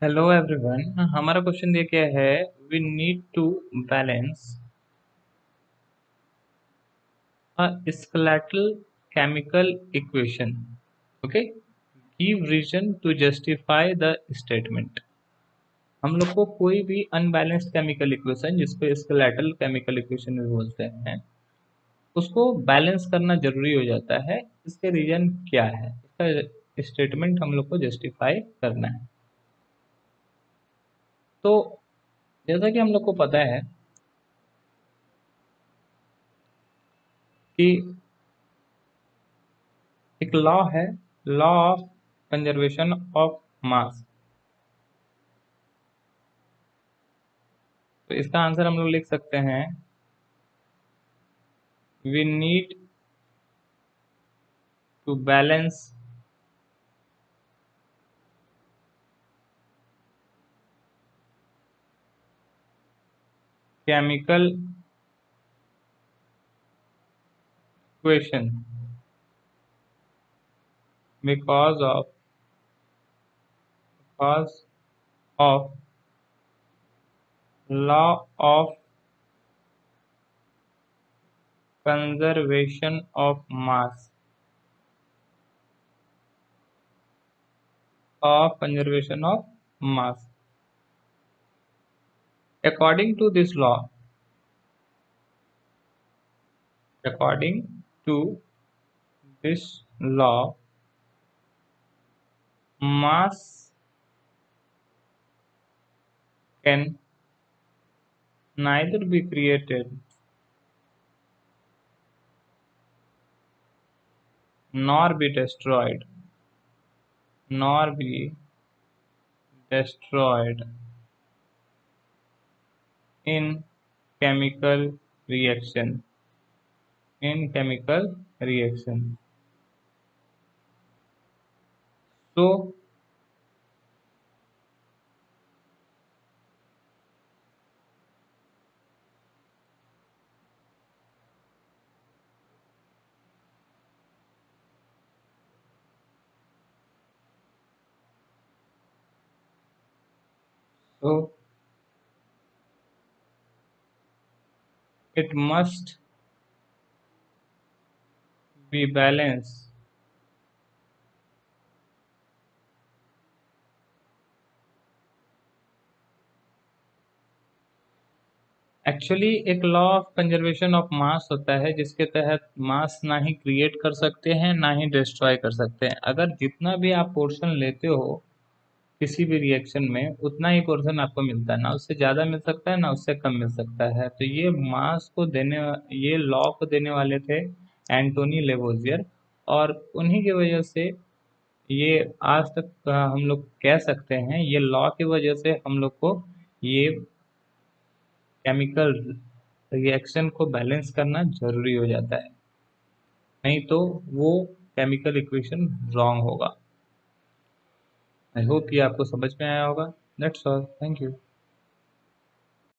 Hello everyone, हमारा question ये क्या है। We need to balance a skeletal chemical equation. Okay, give reason to justify the statement. हम लोग को कोई भी अनबैलेंस्ड केमिकल इक्वेशन, जिसको स्केलेटल केमिकल इक्वेशन भी बोलते हैं, उसको बैलेंस करना जरूरी हो जाता है। इसके रीजन क्या है, इसका स्टेटमेंट हम लोग को जस्टिफाई करना है। तो जैसा कि हम लोग को पता है कि एक लॉ है, law of conservation of mass. तो इसका आंसर हम लोग लिख सकते हैं, we need to balance chemical equation because of law of conservation of mass, of conservation of mass. According to this law, according to this law, mass can neither be created nor be destroyed, nor be destroyed in chemical reaction. In chemical reaction. So it must be balanced actually एक law of conservation of mass होता है, जिसके तहत मास ना ही create कर सकते हैं ना ही डिस्ट्रॉय कर सकते हैं। अगर जितना भी आप पोर्शन लेते हो किसी भी रिएक्शन में, उतना ही पोर्शन आपको मिलता है, ना उससे ज़्यादा मिल सकता है ना उससे कम मिल सकता है। तो ये मास को देने, ये लॉ को देने वाले थे एंटोनी लेवोजियर, और उन्हीं की वजह से ये आज तक हम लोग कह सकते हैं, ये लॉ की वजह से हम लोग को ये केमिकल रिएक्शन को बैलेंस करना जरूरी हो जाता है, नहीं तो वो केमिकल इक्वेशन रॉन्ग होगा। आई होप ये आपको समझ में आया होगा। That's all, thank you.